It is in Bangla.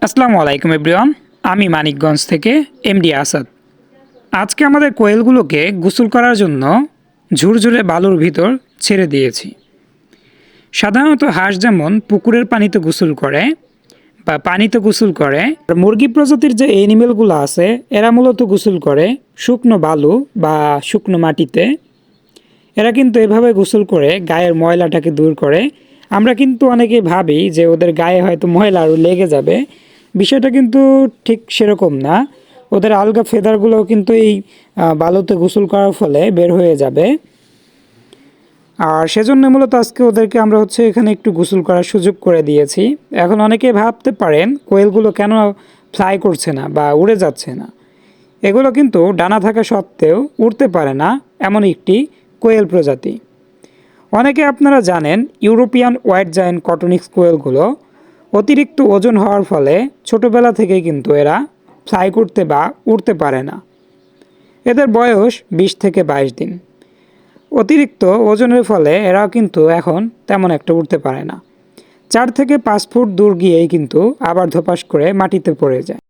আসসালামু আলাইকুম এভরিওয়ান। আমি মানিকগঞ্জ থেকে এমডি আসাদ। আজকে আমাদের কোয়েলগুলোকে গোসল করার জন্য ঝুরঝুরে বালুর ভিতর ছেড়ে দিয়েছি। সাধারণত হাঁস যেমন পুকুরের পানিতে গোসল করে বা পানিতে গোসল করে, আর মুরগি প্রজাতির যে এনিমেলগুলো আছে এরা মূলত গোসল করে শুকনো বালু বা শুকনো মাটিতে। এরা কিন্তু এভাবে গোসল করে গায়ের ময়লাটাকে দূর করে। আমরা কিন্তু অনেকে ভাবি যে ওদের গায়ে হয়তো ময়লা আরও লেগে যাবে, বিষয়টা কিন্তু ঠিক সেরকম না। ওদের আলগা ফেদারগুলোও কিন্তু এই বালুতে গোসল করার ফলে বের হয়ে যাবে। আর সেজন্য মূলত আজকে ওদেরকে আমরা এখানে একটু গোসল করার সুযোগ করে দিয়েছি। এখন অনেকে ভাবতে পারেন কোয়েলগুলো কেন ফ্লাই করছে না বা উড়ে যাচ্ছে না। এগুলো কিন্তু ডানা থাকা সত্ত্বেও উড়তে পারে না, এমন একটি কোয়েল প্রজাতি। অনেকে আপনারা জানেন ইউরোপিয়ান হোয়াইট জায়ান্ট কটনিক্স কোয়েলগুলো অতিরিক্ত ওজন হওয়ার ফলে ছোটোবেলা থেকেই কিন্তু এরা ফ্লাই করতে বা উড়তে পারে না। এদের বয়স 20 থেকে 22 দিন। অতিরিক্ত ওজনের ফলে এরাও কিন্তু এখন তেমন একটা উড়তে পারে না। 4 থেকে 5 ফুট দূর গিয়েই কিন্তু আবার ধপাস করে মাটিতে পড়ে যায়।